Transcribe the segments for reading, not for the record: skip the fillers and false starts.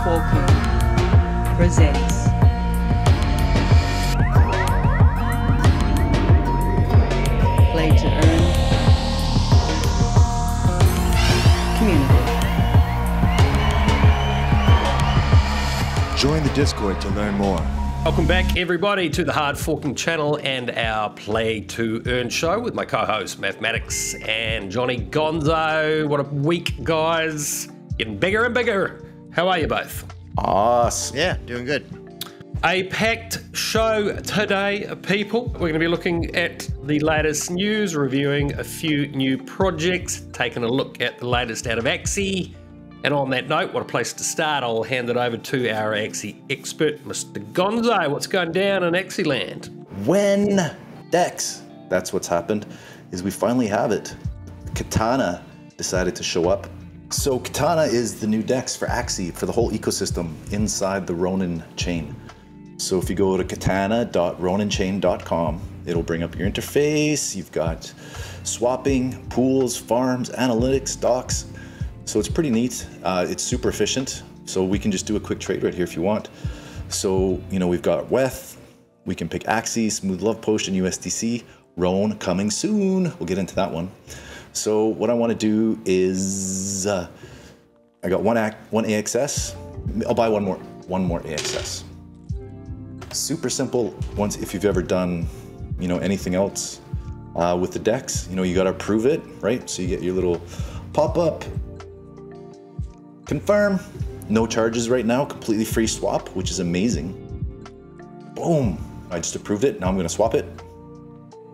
Falcon presents Play to Earn Community. Join the Discord to learn more. Welcome back, everybody, to the Hard Forking channel and our Play to Earn show with my co-host Mathematics and Johnny Gonzo. What a week, guys! Getting bigger and bigger. How are you both? Awesome. Yeah, doing good. A packed show today, people. We're going to be looking at the latest news, reviewing a few new projects, taking a look at the latest out of Axie. And on that note, what a place to start. I'll hand it over to our Axie expert, Mr. Gonzo. What's going down in Axie land? When Dex, that's what's happened, is we finally have it. Katana decided to show up. So Katana is the new Dex for Axie, for the whole ecosystem inside the Ronin chain. So if you go to katana.roninchain.com, it'll bring up your interface. You've got swapping, pools, farms, analytics, docs. So it's pretty neat. It's super efficient. So we can just do a quick trade right here if you want. So, you know, we've got WETH. We can pick Axie, Smooth Love Potion, USDC, Roan coming soon. We'll get into that one. So what I want to do is, I got one AXS. I'll buy one more AXS. Super simple. Once, if you've ever done, you know, anything else with the Dex, you know, you got to approve it, right? So you get your little pop-up. Confirm, no charges right now, completely free swap, which is amazing. Boom, I just approved it, now I'm gonna swap it.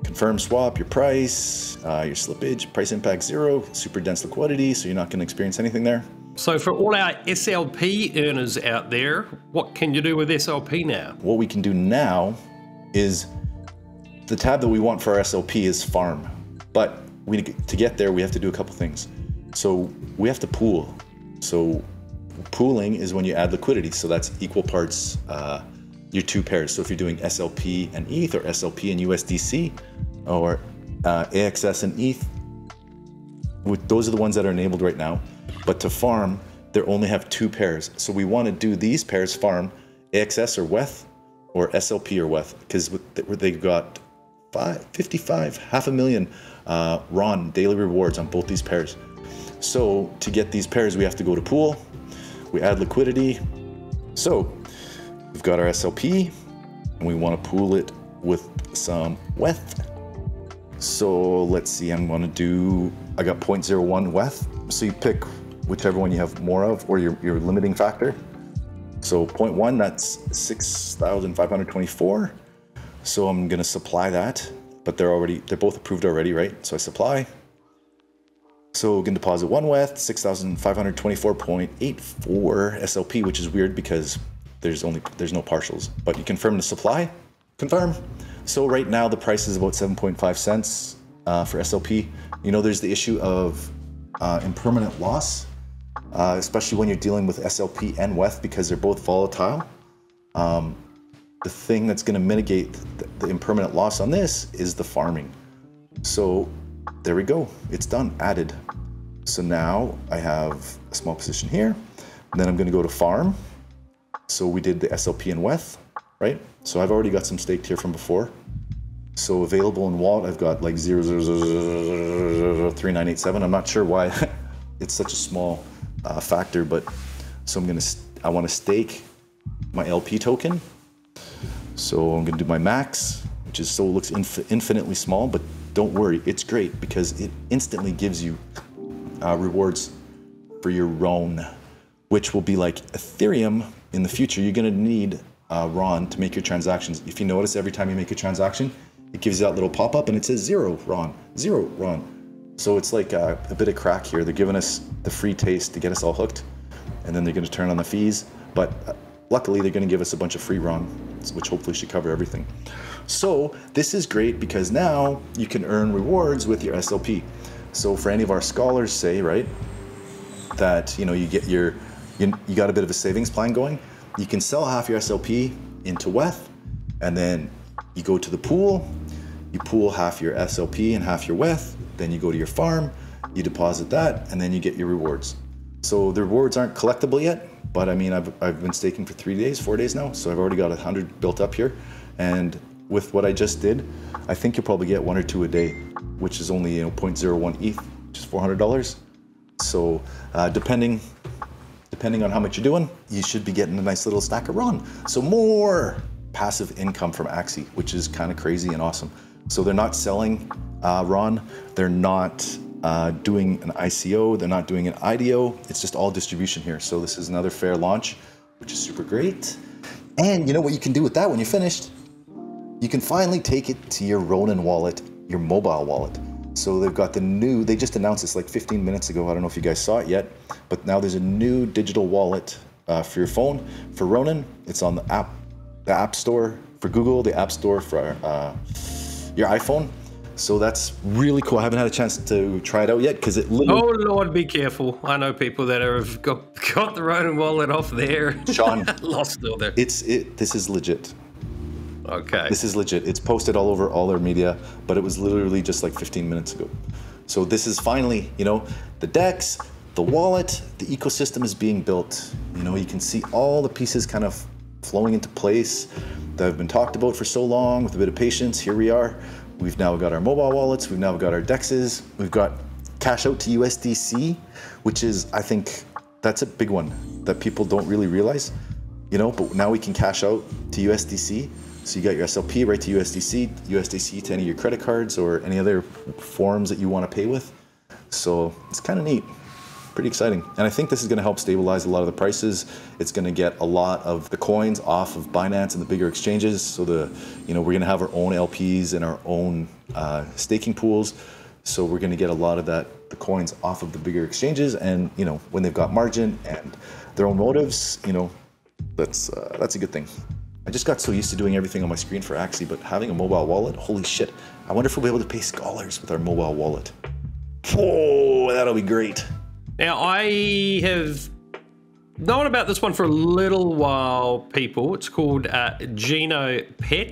Confirm swap, your price, your slippage, price impact 0, super dense liquidity, so you're not gonna experience anything there. So for all our SLP earners out there, what can you do with SLP now? What we can do now is, the tab that we want for our SLP is farm, but to get there, we have to do a couple things. So we have to pool. So pooling is when you add liquidity. So that's equal parts your two pairs. So if you're doing SLP and ETH or SLP and USDC or AXS and ETH, those are the ones that are enabled right now. But to farm, they only have two pairs. So we want to do these pairs farm AXS or WETH or SLP or WETH because they got 55, 500,000 RON daily rewards on both these pairs. So to get these pairs, we have to go to pool, we add liquidity. So we've got our SLP and we want to pool it with some WETH. So let's see, I got 0.01 WETH. So you pick whichever one you have more of or your limiting factor. So 0.1, that's 6,524. So I'm gonna supply that, but they're both approved already, right? So I supply. So we can deposit one WETH, 6,524.84 SLP, which is weird because there's no partials, but you confirm the supply, confirm. So right now the price is about 7.5 cents for SLP. You know, there's the issue of impermanent loss, especially when you're dealing with SLP and WETH because they're both volatile. The thing that's gonna mitigate the impermanent loss on this is the farming. So there we go, it's done, added. So now I have a small position here, and then I'm gonna go to farm. So we did the SLP and WETH, right? So I've already got some staked here from before. So available in wallet, I've got like 0.0003987. I'm not sure why it's such a small factor, but so I wanna stake my LP token. So I'm gonna do my max, which is looks infinitely small, but don't worry, it's great because it instantly gives you rewards for your RON, which will be like Ethereum in the future. You're gonna need RON to make your transactions. If you notice, every time you make a transaction, it gives you that little pop-up and it says 0 RON, 0 RON. So it's like a bit of crack here. They're giving us the free taste to get us all hooked, and then they're gonna turn on the fees. But luckily, they're gonna give us a bunch of free RON, which hopefully should cover everything. So this is great because now you can earn rewards with your SLP. So for any of our scholars say, right, that you know you got a bit of a savings plan going, you can sell half your SLP into WETH, and then you go to the pool, you pool half your SLP and half your WETH, then you go to your farm, you deposit that, and then you get your rewards. So the rewards aren't collectible yet, but I mean, I've been staking for 3 days, 4 days now, so I've already got 100 built up here. And with what I just did, I think you'll probably get 1 or 2 a day, which is only 0.01 ETH, which is $400. So depending on how much you're doing, you should be getting a nice little stack of RON. So more passive income from Axie, which is kind of crazy and awesome. So they're not selling RON, they're not doing an ICO, they're not doing an IDO, it's just all distribution here. So this is another fair launch, which is super great. And you know what you can do with that when you're finished? You can finally take it to your Ronin wallet, your mobile wallet. So they've got the new, they just announced this like 15 minutes ago, I don't know if you guys saw it yet, but now there's a new digital wallet for your phone, for Ronin. It's on the app store for Google, the app store for your iPhone. So that's really cool. I haven't had a chance to try it out yet because it literally... Oh Lord, be careful. I know people that have got the Ronin wallet off there. Sean, lost all there. This is legit. Okay. This is legit. It's posted all over all their media, but it was literally just like 15 minutes ago. So this is finally, the DEX, the wallet, the ecosystem is being built. You can see all the pieces kind of flowing into place that have been talked about for so long. With a bit of patience, here we are. We've now got our mobile wallets, we've now got our DEXs, we've got cash out to USDC, which is, I think, that's a big one that people don't really realize, but now we can cash out to USDC. So you got your SLP right to USDC to any of your credit cards or any other forms that you want to pay with. So it's kind of neat, pretty exciting. And I think this is going to help stabilize a lot of the prices. It's going to get a lot of the coins off of Binance and the bigger exchanges. So we're going to have our own LPs and our own staking pools. So we're going to get a lot of the coins off of the bigger exchanges. And when they've got margin and their own motives, that's a good thing. I just got so used to doing everything on my screen for Axie, but having a mobile wallet, holy shit. I wonder if we'll be able to pay scholars with our mobile wallet. Oh, that'll be great. Now, I have known about this one for a little while, people. It's called Genopets.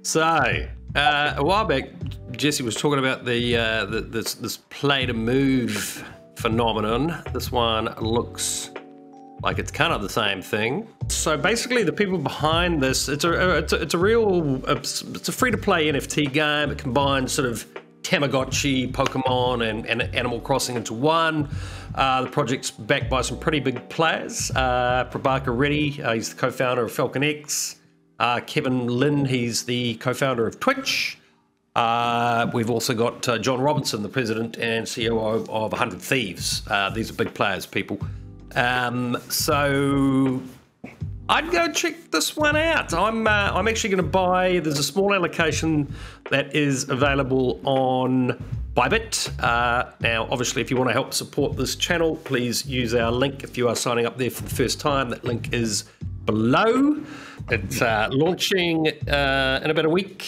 So, a while back, Jesse was talking about this play to move phenomenon. This one looks like it's kind of the same thing. So basically, the people behind this, it's a free-to-play NFT game. It combines sort of Tamagotchi, Pokemon, and Animal Crossing into one. The project's backed by some pretty big players. Prabhakar Reddy, he's the co-founder of FalconX. Kevin Lin, he's the co-founder of Twitch. We've also got John Robinson, the president and CEO of 100 Thieves. These are big players, people. So I'd go check this one out. I'm actually going to buy. There's a small allocation that is available on Bybit. Now, obviously, if you want to help support this channel, please use our link if you are signing up there for the first time. That link is below. It's launching in about a week.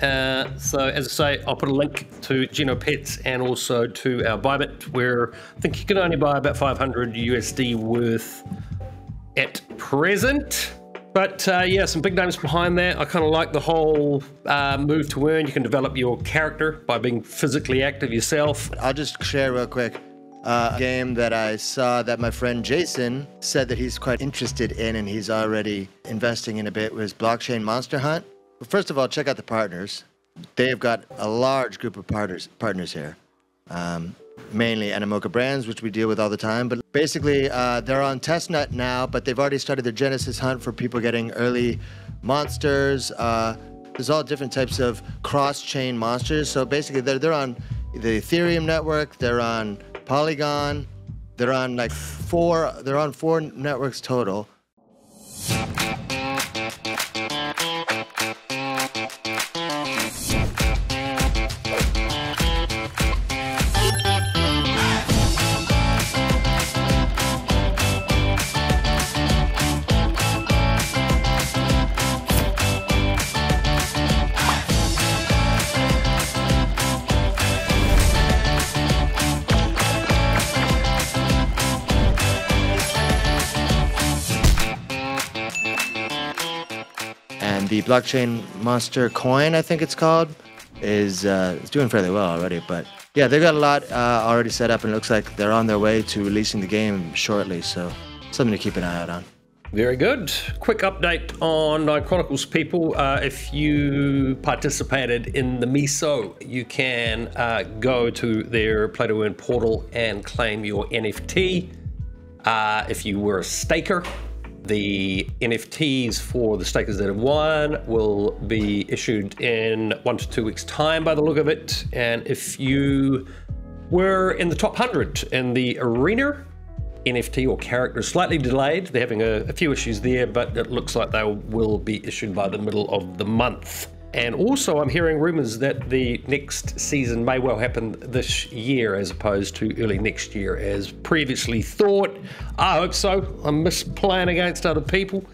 So as I say, I'll put a link to Genopets and also to our Bybit, where I think you can only buy about 500 USD worth at present. But yeah, some big names behind that. I kind of like the whole move to earn. You can develop your character by being physically active yourself. I'll just share real quick a game that I saw that my friend Jason said that he's quite interested in and he's already investing in a bit, was Blockchain Monster Hunt. First of all, check out the partners. They've got a large group of partners here. Mainly Animoca brands, which we deal with all the time. But basically, they're on testnet now, but they've already started their Genesis hunt for people getting early monsters. There's all different types of cross-chain monsters. So basically, they're on the Ethereum network, they're on Polygon, they're on like four networks total. The blockchain monster coin, I think it's called, is doing fairly well already, but Yeah, they've got a lot already set up, and it looks like they're on their way to releasing the game shortly, so something to keep an eye out on. Very good. Quick update on Chronicles, people. If you participated in the MISO, you can go to their Play to Earn portal and claim your NFT. If you were a staker, the NFTs for the stakers that have won will be issued in 1 to 2 weeks' time by the look of it. And if you were in the top 100 in the arena, NFT or character is slightly delayed. They're having a few issues there, but it looks like they will be issued by the middle of the month. And also I'm hearing rumors that the next season may well happen this year as opposed to early next year as previously thought. I hope so. I miss playing against other people.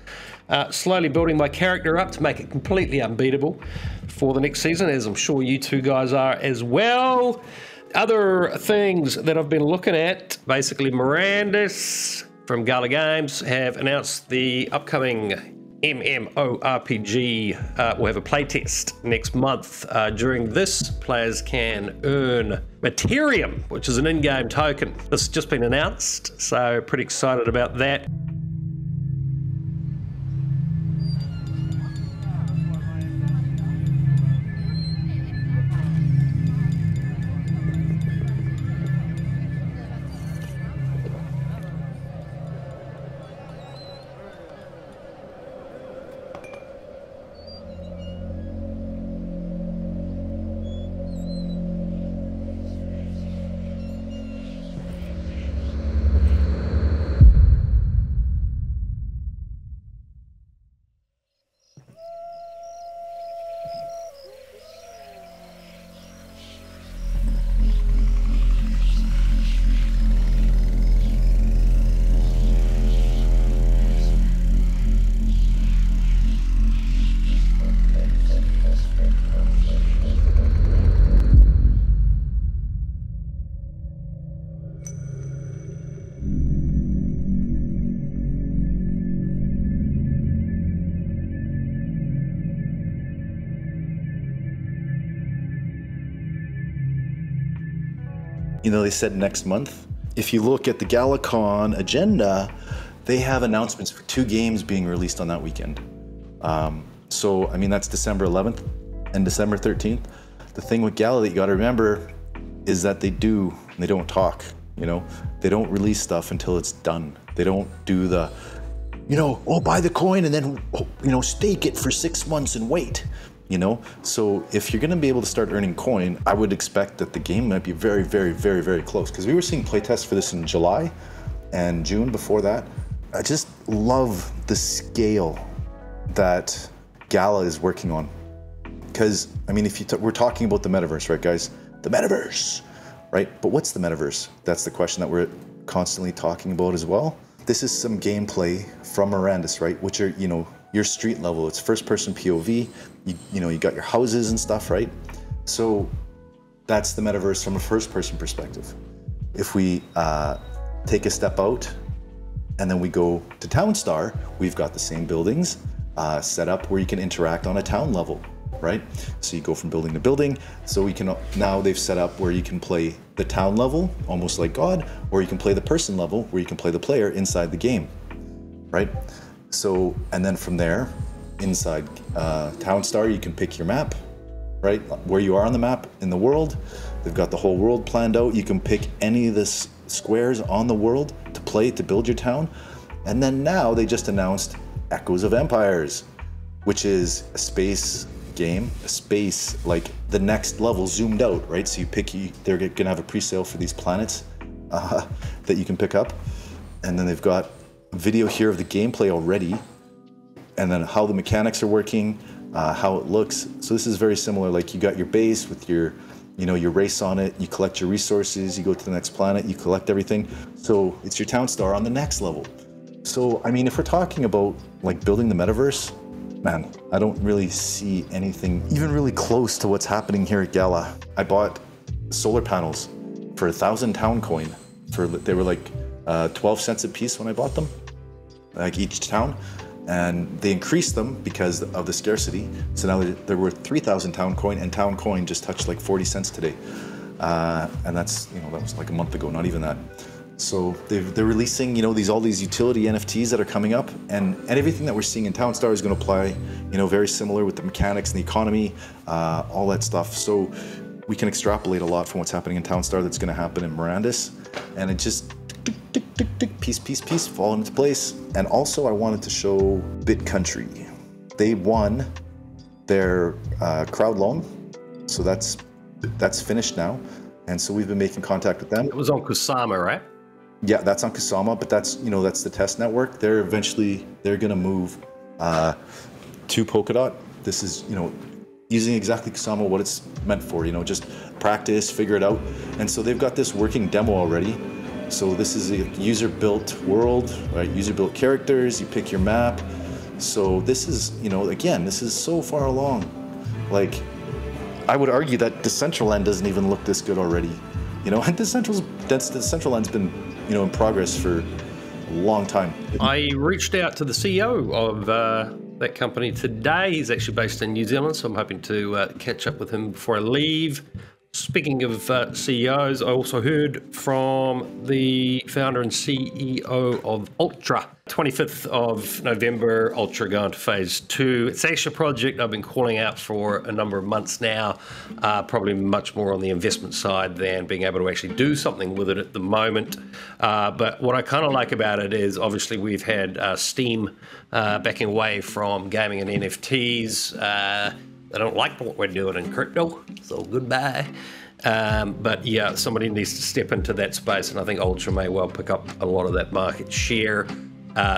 Slowly building my character up to make it completely unbeatable for the next season, as I'm sure you two guys are as well. Other things that I've been looking at, basically Mirandus from Gala Games have announced the upcoming MMORPG will have a playtest next month. During this, players can earn Materium, which is an in-game token. This has just been announced, so pretty excited about that. You know, they said next month. If you look at the GalaCon agenda, they have announcements for 2 games being released on that weekend. So, I mean, that's December 11th and December 13th. The thing with Gala that you gotta remember is that they don't talk, you know? They don't release stuff until it's done. They don't do the, you know, oh, buy the coin and then, you know, stake it for 6 months and wait. You know, so if you're going to be able to start earning coin, I would expect that the game might be very, very, very, very close. Because we were seeing playtests for this in July and June before that. I just love the scale that Gala is working on. Because, I mean, if we're talking about the metaverse, right, guys? The metaverse, right? But what's the metaverse? That's the question that we're constantly talking about as well. This is some gameplay from Mirandus, right? Which are, you know, your street level. It's first person POV. You know, you got your houses and stuff, right? So that's the metaverse from a first person perspective. If we take a step out and then we go to Townstar, we've got the same buildings set up where you can interact on a town level, right? So you go from building to building. So we can, now they've set up where you can play the town level, almost like God, or you can play the person level where you can play the player inside the game, right? So, and then from there, inside Townstar, you can pick your map, right? Where you are on the map in the world. They've got the whole world planned out. You can pick any of the squares on the world to play, to build your town. And then now they just announced Echoes of Empires, which is a space game, a space, like the next level zoomed out, right? So you pick, they're gonna have a pre-sale for these planets that you can pick up. And then they've got a video here of the gameplay already, and then how the mechanics are working, how it looks. So this is very similar, like you got your base with your, you know, your race on it, you collect your resources, you go to the next planet, you collect everything. So it's your Townstar on the next level. So, I mean, if we're talking about like building the metaverse, man, I don't really see anything even really close to what's happening here at Gala. I bought solar panels for 1,000 town coin. They were like 12 cents a piece when I bought them, like each town. And they increased them because of the scarcity. So now there were 3,000 town coin, and town coin just touched like 40 cents today. and that's, you know, that was like a month ago, not even that. So they're releasing, you know, all these utility NFTs that are coming up, and everything that we're seeing in Townstar is going to apply, you know, very similar with the mechanics and the economy, all that stuff. So we can extrapolate a lot from what's happening in Townstar that's going to happen in Mirandus, and it just piece fall into place. And also I wanted to show Bit.country. They won their crowd loan, so that's finished now, and so we've been making contact with them. It was on Kusama, right? Yeah, that's on Kusama, but that's, you know, that's the test network. They're gonna move to Polkadot. This is, you know, using exactly Kusama, what it's meant for, you know, just practice, figure it out. And so they've got this working demo already. So this is a user-built world, right? User-built characters, you pick your map. So this is, you know, again, this is so far along. Like, I would argue that Decentraland doesn't even look this good already. You know, and Decentraland's been, you know, in progress for a long time. I reached out to the CEO of that company today. He's actually based in New Zealand, so I'm hoping to catch up with him before I leave. Speaking of CEOs, I also heard from the founder and CEO of Ultra. 25th of November, Ultra going to phase 2. It's actually a project I've been calling out for a number of months now, probably much more on the investment side than being able to actually do something with it at the moment. But what I kind of like about it is obviously we've had Steam backing away from gaming and NFTs. I don't like what we're doing in crypto, so goodbye. But yeah, somebody needs to step into that space, and I think Ultra may well pick up a lot of that market share.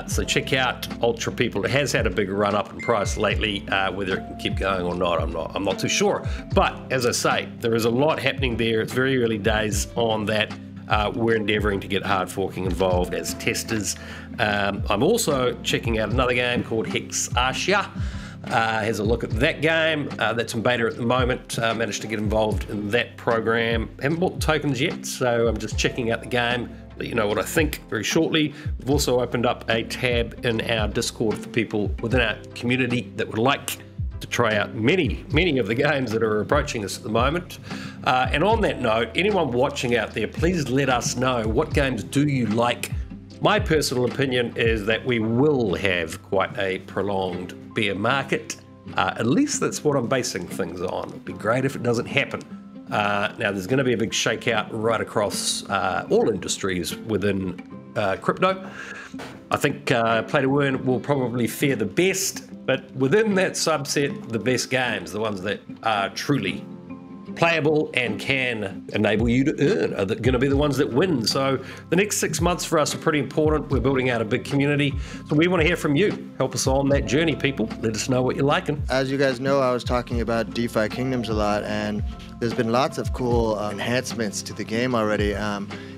So check out Ultra, people. It has had a big run up in price lately. Whether it can keep going or not, I'm not too sure. But as I say, there is a lot happening there. It's very early days on that. We're endeavoring to get hard forking involved as testers. I'm also checking out another game called Hexarchia. Here's a look at that game. That's in beta at the moment. Managed to get involved in that program. Haven't bought the tokens yet, so I'm just checking out the game. Let you know what I think very shortly. We've also opened up a tab in our Discord for people within our community that would like to try out many of the games that are approaching us at the moment. And on that note, anyone watching out there, please let us know, what games do you like? My personal opinion is that we will have quite a prolonged bear market. At least that's what I'm basing things on. It'd be great if it doesn't happen. Now, there's going to be a big shakeout right across all industries within crypto. I think Play to Earn will probably fare the best, but within that subset, the best games, the ones that are truly playable and can enable you to earn, are going to be the ones that win. So the next 6 months for us are pretty important. We're building out a big community, so we want to hear from you. Help us on that journey, people. Let us know what you're liking. As you guys know, I was talking about Defi Kingdoms a lot, and there's been lots of cool enhancements to the game already.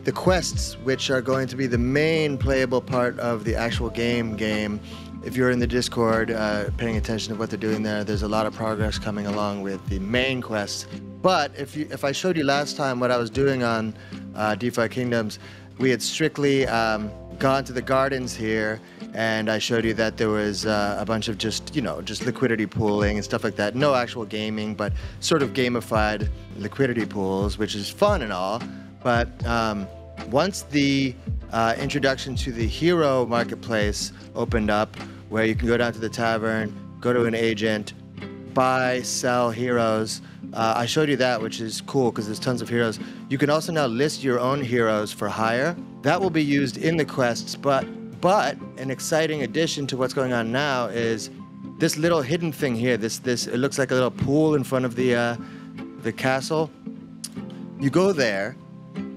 The quests, which are going to be the main playable part of the actual game. If you're in the Discord, paying attention to what they're doing there, there's a lot of progress coming along with the main quests. But if I showed you last time what I was doing on Defi Kingdoms, we had strictly gone to the gardens here, and I showed you that there was a bunch of just liquidity pooling and stuff like that. No actual gaming, but sort of gamified liquidity pools, which is fun and all. But once the introduction to the hero marketplace opened up, where you can go down to the tavern, go to an agent, buy, sell heroes. I showed you that, which is cool because there's tons of heroes. You can also now list your own heroes for hire. That will be used in the quests, but an exciting addition to what's going on now is this little hidden thing here. This it looks like a little pool in front of the castle. You go there,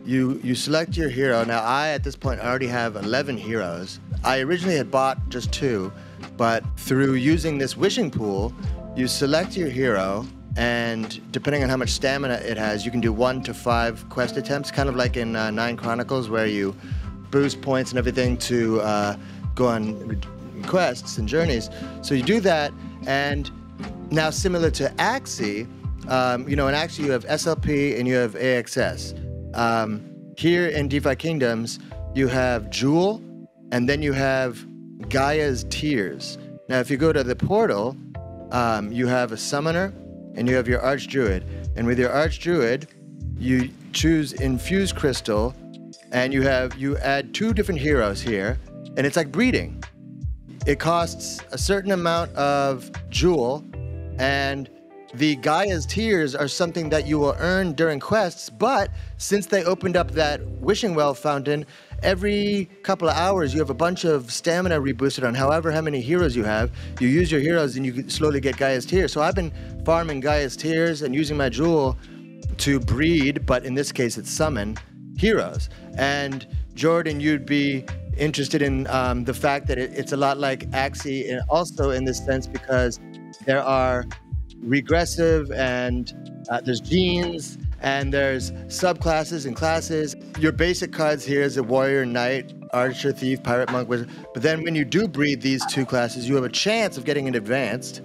you select your hero. Now I, at this point, already have 11 heroes. I originally had bought just 2, but through using this wishing pool, you select your hero, and depending on how much stamina it has, you can do 1 to 5 quest attempts, kind of like in 9 Chronicles, where you boost points and everything to go on quests and journeys. So you do that, and now similar to Axie, in Axie you have SLP and you have AXS. Here in Defi Kingdoms, you have Jewel, and then you have Gaia's Tears. Now, if you go to the portal, you have a Summoner, and you have your Archdruid. And with your Archdruid, you choose Infuse Crystal, and you add 2 different heroes here, and it's like breeding. It costs a certain amount of jewel, and the Gaia's Tears are something that you will earn during quests, but since they opened up that wishing well fountain, every couple of hours you have a bunch of stamina reboosted on however how many heroes you have. You use your heroes and you can slowly get Gaia's Tears. So I've been farming Gaia's Tears and using my jewel to breed, but in this case it's summon heroes. And Jordan, you'd be interested in the fact that it's a lot like Axie, and also in this sense because there are regressive and there's genes and there's subclasses and classes. Your basic cards here is a warrior, knight, archer, thief, pirate, monk, wizard. But then when you do breed these 2 classes, you have a chance of getting an advanced.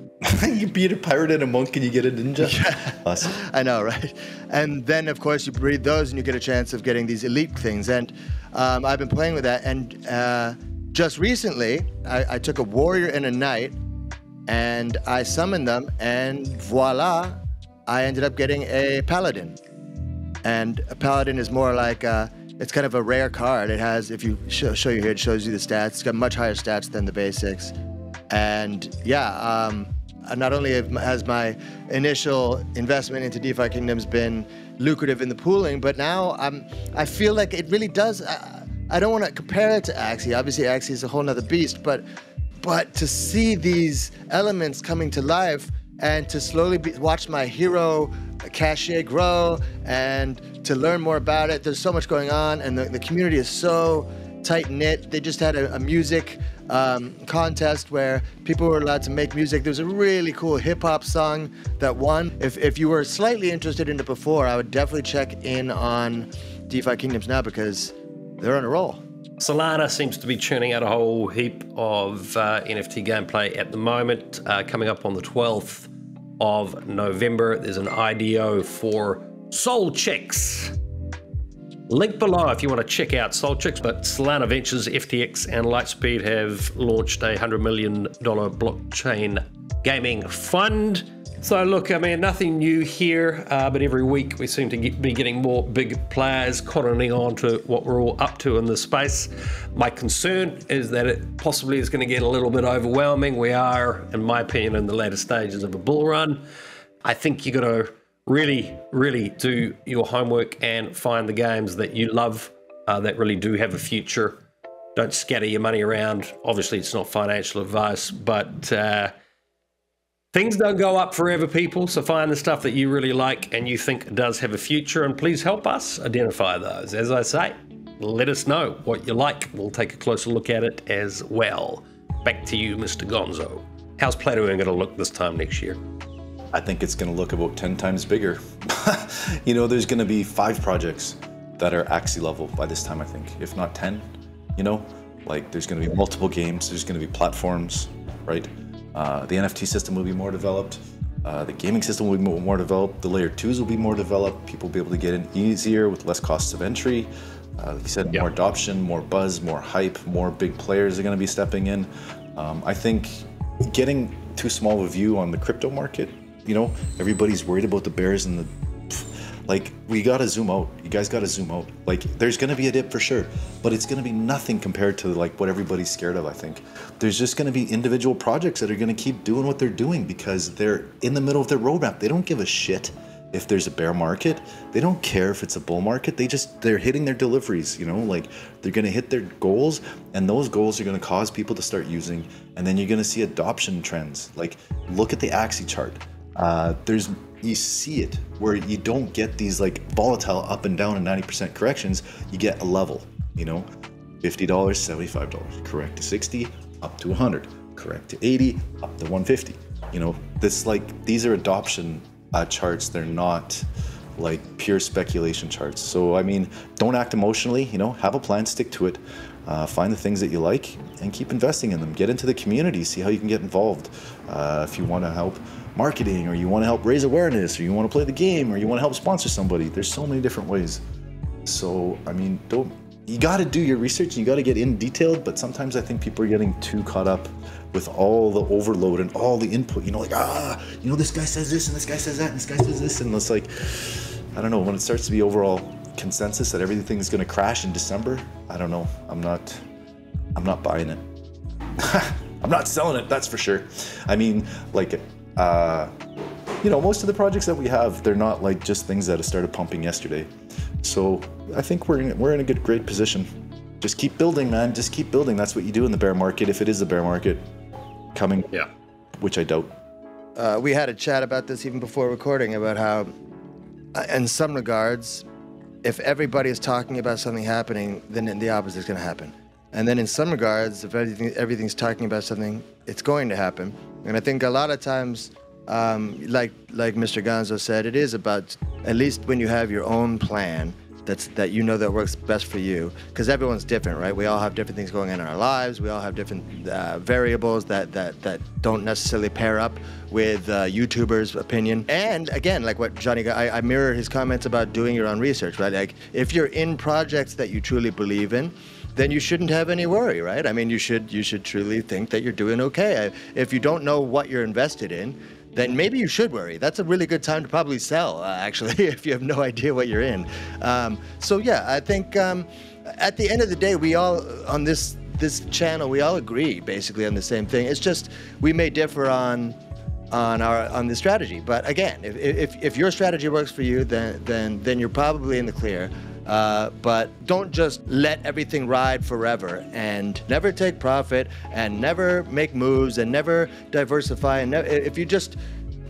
You beat a pirate and a monk and you get a ninja. Yeah. Awesome. I know, right? And then of course you breed those and you get a chance of getting these elite things. And I've been playing with that. And just recently, I took a warrior and a knight, and I summoned them, and voila, I ended up getting a paladin. And a paladin is more like, it's kind of a rare card. It has, if you show you here, it shows you the stats. It's got much higher stats than the basics. And yeah, not only has my initial investment into DeFi Kingdoms been lucrative in the pooling, but now I feel like it really does. I don't want to compare it to Axie. Obviously, Axie is a whole nother beast, but to see these elements coming to life and to slowly watch my hero cachet grow and to learn more about it. There's so much going on, and the community is so tight-knit. They just had a music contest where people were allowed to make music. There was a really cool hip-hop song that won. If you were slightly interested in it before, I would definitely check in on DeFi Kingdoms now because they're on a roll. Solana seems to be churning out a whole heap of NFT gameplay at the moment. Coming up on the 12th of November, there's an IDO for Soul Chicks. Link below if you want to check out Soul Chicks. But Solana Ventures, FTX, and Lightspeed have launched a $100 million blockchain gaming fund. So look, I mean, nothing new here, but every week we seem to be getting more big players cottoning on to what we're all up to in this space. My concern is that it possibly is going to get a little bit overwhelming. We are, in my opinion, in the later stages of a bull run. I think you got to really, really do your homework and find the games that you love, that really do have a future. Don't scatter your money around. Obviously, it's not financial advice, but things don't go up forever, people, so find the stuff that you really like and you think does have a future, and please help us identify those. As I say, let us know what you like. We'll take a closer look at it as well. Back to you, Mr. Gonzo. How's Plato going to look this time next year? I think it's going to look about 10 times bigger. You know, there's going to be 5 projects that are Axie level by this time, I think, if not 10, you know? Like, there's going to be multiple games, there's going to be platforms, right? The NFT system will be more developed. The gaming system will be more developed. The layer 2s will be more developed. People will be able to get in easier with less costs of entry. Like you said, more adoption, more buzz, more hype, more big players are going to be stepping in. I think getting too small of a view on the crypto market, you know, everybody's worried about the bears and the... Like, we gotta zoom out. You guys gotta zoom out. Like, there's gonna be a dip for sure, but it's gonna be nothing compared to like what everybody's scared of, I think. There's just gonna be individual projects that are gonna keep doing what they're doing because they're in the middle of their roadmap. They don't give a shit if there's a bear market. They don't care if it's a bull market. They're hitting their deliveries, you know, like they're gonna hit their goals, and those goals are gonna cause people to start using, and then you're gonna see adoption trends. Like, look at the Axie chart. You see it where you don't get these like volatile up and down and 90% corrections. You get a level, you know, $50, $75, correct to 60, up to 100, correct to 80, up to 150. You know, this like, these are adoption charts. They're not like pure speculation charts. So, I mean, don't act emotionally, you know, have a plan, stick to it, find the things that you like and keep investing in them. Get into the community, see how you can get involved. If you want to help marketing, or you want to help raise awareness, or you want to play the game, or you want to help sponsor somebody, there's so many different ways. So, I mean, you got to do your research, you got to get in detailed, but sometimes I think people are getting too caught up with all the overload and all the input, you know, like, you know, this guy says this and this guy says that and this guy says this, and it's like, I don't know, when it starts to be overall consensus that everything's going to crash in December, I don't know. I'm not buying it. I'm not selling it, that's for sure. I mean, like, you know, most of the projects that we have, they're not like just things that have started pumping yesterday. So I think we're in a great position. Just keep building, man. Just keep building. That's what you do in the bear market, if it is a bear market coming, which I doubt. We had a chat about this even before recording, about how, in some regards, if everybody is talking about something happening, then the opposite is going to happen. And then in some regards, if everything's talking about something, it's going to happen. And I think a lot of times, like Mr. Gonzo said, it is about, at least when you have your own plan, that you know that works best for you, because everyone's different, right? We all have different things going on in our lives. We all have different variables that don't necessarily pair up with YouTubers' opinion. And again, like what Johnny, I mirror his comments about doing your own research, right? Like, if you're in projects that you truly believe in, then you shouldn't have any worry, right? I mean, you should truly think that you're doing okay. If you don't know what you're invested in, then maybe you should worry. That's a really good time to probably sell, actually, if you have no idea what you're in. So yeah, I think at the end of the day, we all, on this channel, we all agree basically on the same thing. It's just, we may differ on the strategy. But again, if your strategy works for you, then you're probably in the clear. But don't just let everything ride forever, and never take profit, and never make moves, and never diversify. And if you just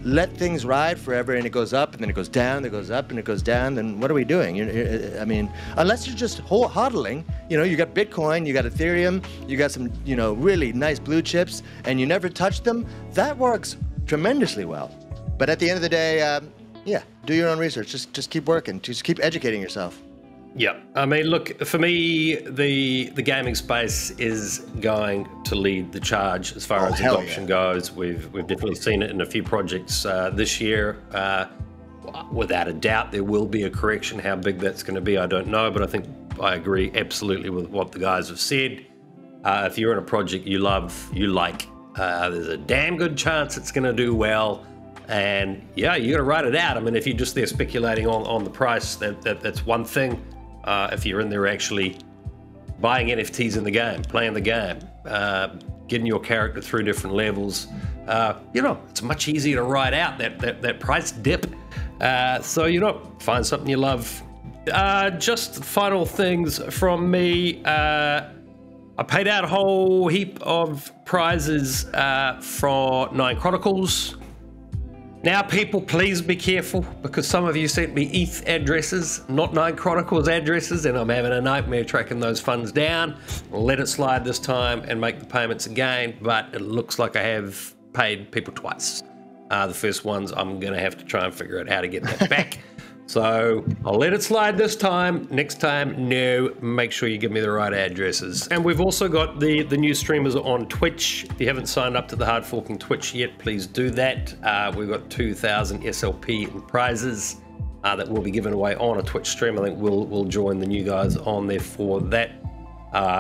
let things ride forever, and it goes up, and then it goes down, and it goes up, and it goes down, then what are we doing? I mean, unless you're just hodling, you know, you got Bitcoin, you got Ethereum, you got some, you know, really nice blue chips, and you never touch them, that works tremendously well. But at the end of the day, yeah, do your own research. Just keep working. Just keep educating yourself. Yeah, I mean, look, for me, the gaming space is going to lead the charge as far as adoption goes. We've definitely seen it in a few projects this year. Without a doubt, there will be a correction. How big that's going to be, I don't know, but I think I agree absolutely with what the guys have said. If you're in a project you love, you like, there's a damn good chance it's going to do well. And yeah, you got to write it out. I mean, if you're just there speculating on the price, that's one thing. If you're in there actually buying NFTs in the game, playing the game, getting your character through different levels, you know, it's much easier to write out that price dip. So, you know, find something you love. Just final things from me. I paid out a whole heap of prizes for 9 Chronicles. Now, people, please be careful, because some of you sent me ETH addresses, not 9 Chronicles addresses, and I'm having a nightmare tracking those funds down. I'll let it slide this time and make the payments again, but it looks like I have paid people twice. The first ones, I'm going to have to try and figure out how to get that back. So I'll let it slide this time. Next time, no, make sure you give me the right addresses. And we've also got the new streamers on Twitch. If you haven't signed up to the Hard Forking Twitch yet, please do that. We've got 2,000 SLP in prizes that will be given away on a Twitch stream. I think we'll join the new guys on there for that.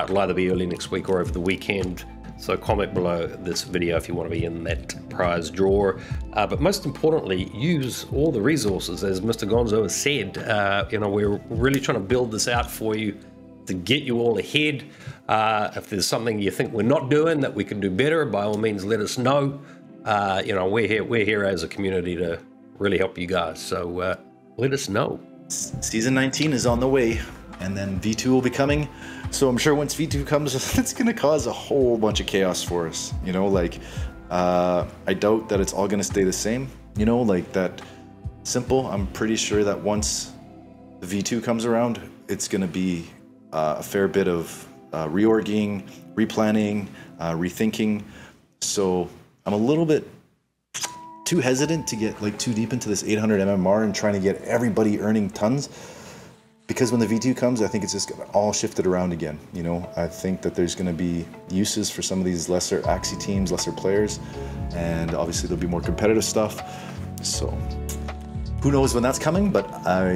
It'll either be early next week or over the weekend. So comment below this video if you want to be in that prize draw. But most importantly, use all the resources, as Mr. Gonzo has said. You know, we're really trying to build this out for you to get you all ahead. If there's something you think we're not doing that we can do better, by all means, let us know. You know, we're here as a community to really help you guys. So let us know. Season 19 is on the way, and then V2 will be coming. So I'm sure once V2 comes, it's going to cause a whole bunch of chaos for us. You know, like, I doubt that it's all going to stay the same. You know, like that simple. I'm pretty sure that once the V2 comes around, it's going to be a fair bit of reorging, replanning, rethinking. So I'm a little bit too hesitant to get like too deep into this 800 MMR and trying to get everybody earning tons. Because when the V2 comes, I think it's just all shifted around again. You know, I think that there's going to be uses for some of these lesser Axie teams, lesser players, and obviously there'll be more competitive stuff. So who knows when that's coming, but I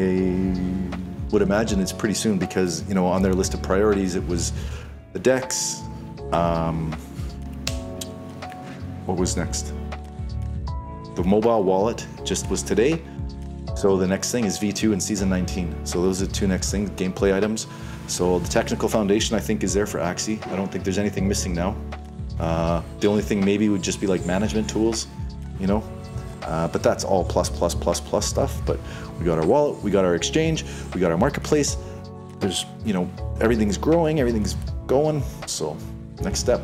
would imagine it's pretty soon, because, you know, on their list of priorities, it was the DEX. What was next? The mobile wallet just was today. So the next thing is V2 and Season 19. So those are the two next things, gameplay items. So the technical foundation, I think, is there for Axie. I don't think there's anything missing now. The only thing maybe would just be like management tools, you know? But that's all plus stuff. But we got our wallet, we got our exchange, we got our marketplace. There's, you know, everything's growing, everything's going. So next step.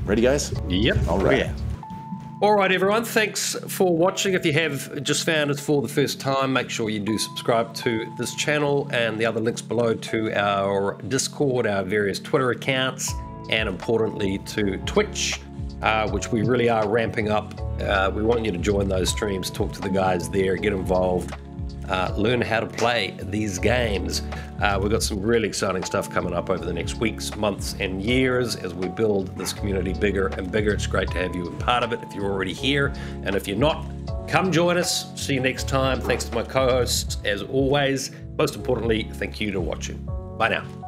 Ready, guys? Yep. All right. Yeah. All right, everyone. Thanks for watching. If you have just found us for the first time, make sure you do subscribe to this channel and the other links below to our Discord, our various Twitter accounts, and importantly to Twitch, which we really are ramping up. We want you to join those streams, talk to the guys there, get involved, learn how to play these games. We've got some really exciting stuff coming up over the next weeks, months, and years as we build this community bigger and bigger. It's great to have you a part of it if you're already here. And if you're not, come join us. See you next time. Thanks to my co-hosts, as always. Most importantly, thank you for watching. Bye now.